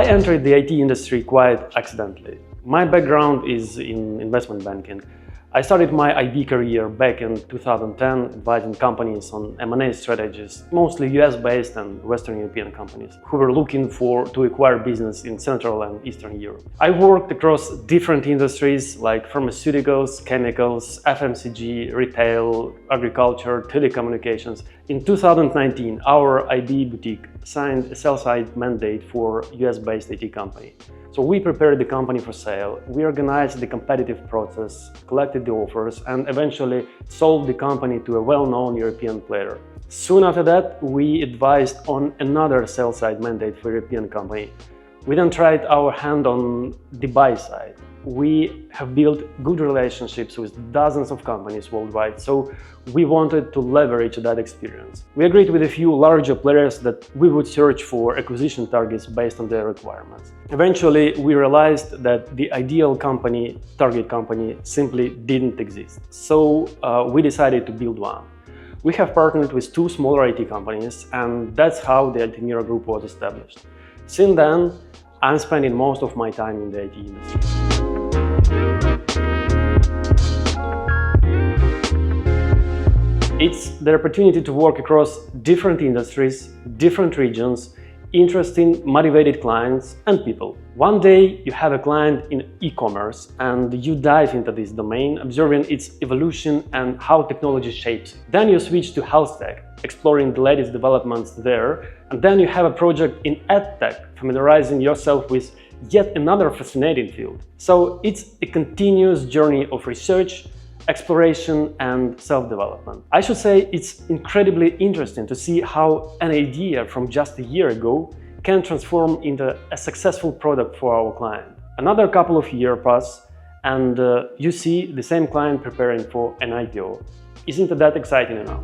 I entered the IT industry quite accidentally. My background is in investment banking. I started my IB career back in 2010, advising companies on M&A strategies, mostly US-based and Western European companies, who were looking to acquire business in Central and Eastern Europe. I worked across different industries like pharmaceuticals, chemicals, FMCG, retail, agriculture, telecommunications. In 2019, our IB boutique signed a sell-side mandate for a US-based IT company. So we prepared the company for sale, we organized the competitive process, collected the offers, and eventually sold the company to a well-known European player. Soon after that, we advised on another sell-side mandate for a European company. We then tried our hand on the buy side. We have built good relationships with dozens of companies worldwide, so we wanted to leverage that experience. We agreed with a few larger players that we would search for acquisition targets based on their requirements. Eventually, we realized that the ideal target company simply didn't exist. So we decided to build one. We have partnered with two smaller IT companies, and that's how the Altamira group was established. Since then, I'm spending most of my time in the IT industry. It's the opportunity to work across different industries, different regions, interesting, motivated clients and people. One day you have a client in e-commerce and you dive into this domain, observing its evolution and how technology shapes it. Then you switch to health tech, exploring the latest developments there, and then you have a project in edtech, familiarizing yourself with yet another fascinating field. So it's a continuous journey of research, exploration and self-development. I should say it's incredibly interesting to see how an idea from just a year ago can transform into a successful product for our client. Another couple of years pass and you see the same client preparing for an IPO. Isn't that exciting enough?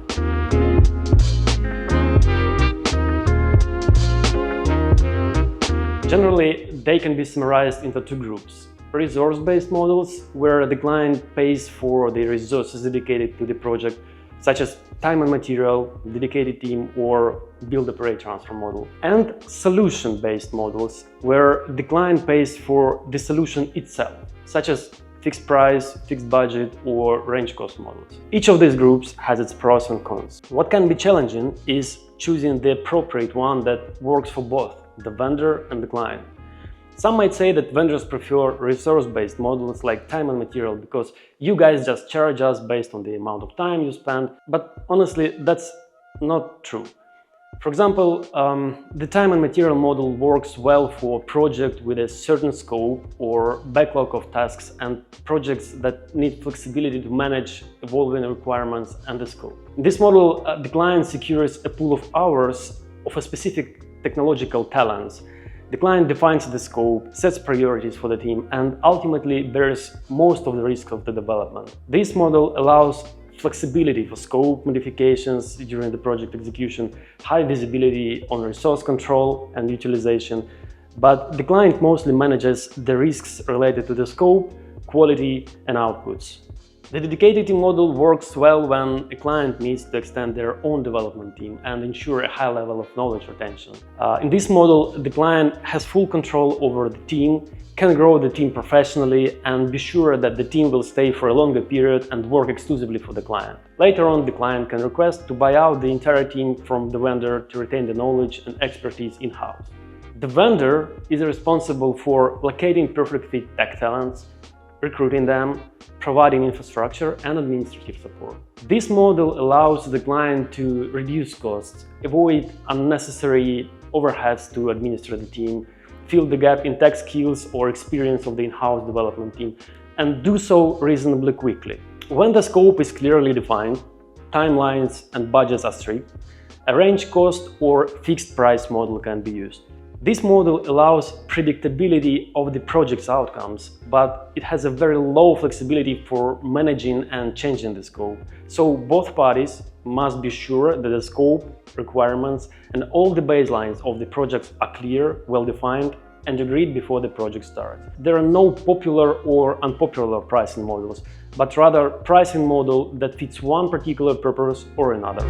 Generally, they can be summarized into two groups. Resource-based models, where the client pays for the resources dedicated to the project, such as time and material, dedicated team, or build, operate, transfer model. And solution-based models, where the client pays for the solution itself, such as fixed price, fixed budget, or range cost models. Each of these groups has its pros and cons. What can be challenging is choosing the appropriate one that works for both the vendor and the client. Some might say that vendors prefer resource-based models like time and material because you guys just charge us based on the amount of time you spend, but honestly, that's not true. For example, the time and material model works well for a project with a certain scope or backlog of tasks and projects that need flexibility to manage evolving requirements and the scope. In this model, the client secures a pool of hours of a specific technological talents. The client defines the scope, sets priorities for the team, and ultimately bears most of the risk of the development. This model allows flexibility for scope modifications during the project execution, high visibility on resource control and utilization, but the client mostly manages the risks related to the scope, quality, and outputs. The dedicated team model works well when a client needs to extend their own development team and ensure a high level of knowledge retention. In this model, the client has full control over the team, can grow the team professionally, and be sure that the team will stay for a longer period and work exclusively for the client. Later on, the client can request to buy out the entire team from the vendor to retain the knowledge and expertise in-house. The vendor is responsible for locating perfect fit tech talents, recruiting them, providing infrastructure and administrative support. This model allows the client to reduce costs, avoid unnecessary overheads to administer the team, fill the gap in tech skills or experience of the in-house development team, and do so reasonably quickly. When the scope is clearly defined, timelines and budgets are strict, a range cost or fixed price model can be used. This model allows predictability of the project's outcomes, but it has a very low flexibility for managing and changing the scope. So both parties must be sure that the scope, requirements, and all the baselines of the projects are clear, well-defined, and agreed before the project starts. There are no popular or unpopular pricing models, but rather pricing model that fits one particular purpose or another.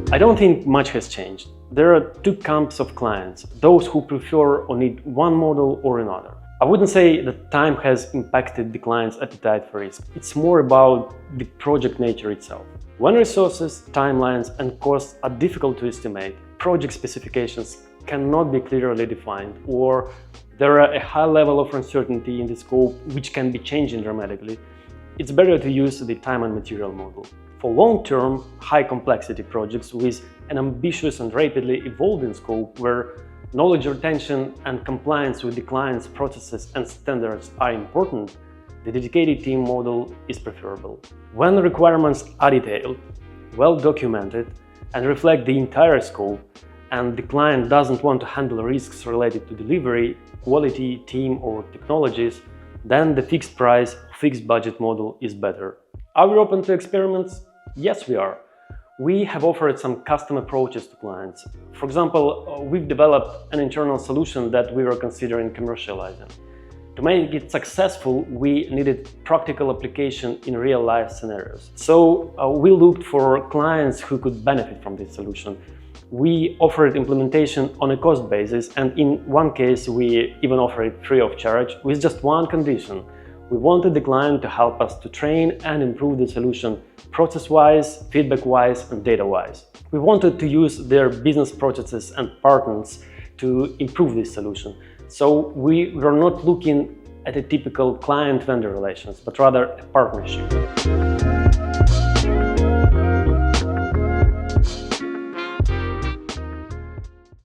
I don't think much has changed. There are two camps of clients, those who prefer or need one model or another. I wouldn't say that time has impacted the client's appetite for risk. It's more about the project nature itself. When resources, timelines, and costs are difficult to estimate, project specifications cannot be clearly defined, or there are a high level of uncertainty in the scope which can be changing dramatically, it's better to use the time and material model. For long-term, high-complexity projects with an ambitious and rapidly evolving scope where knowledge retention and compliance with the client's processes and standards are important, the dedicated team model is preferable. When the requirements are detailed, well-documented, and reflect the entire scope, and the client doesn't want to handle risks related to delivery, quality, team, or technologies, then the fixed price, fixed budget model is better. Are we open to experiments? Yes, we are. We have offered some custom approaches to clients. For example, we've developed an internal solution that we were considering commercializing. To make it successful, we needed practical application in real-life scenarios. So we looked for clients who could benefit from this solution. We offered implementation on a cost basis, and in one case we even offered it free of charge with just one condition. We wanted the client to help us to train and improve the solution process-wise, feedback-wise, and data-wise. We wanted to use their business processes and partners to improve this solution. So we were not looking at a typical client-vendor relations, but rather a partnership.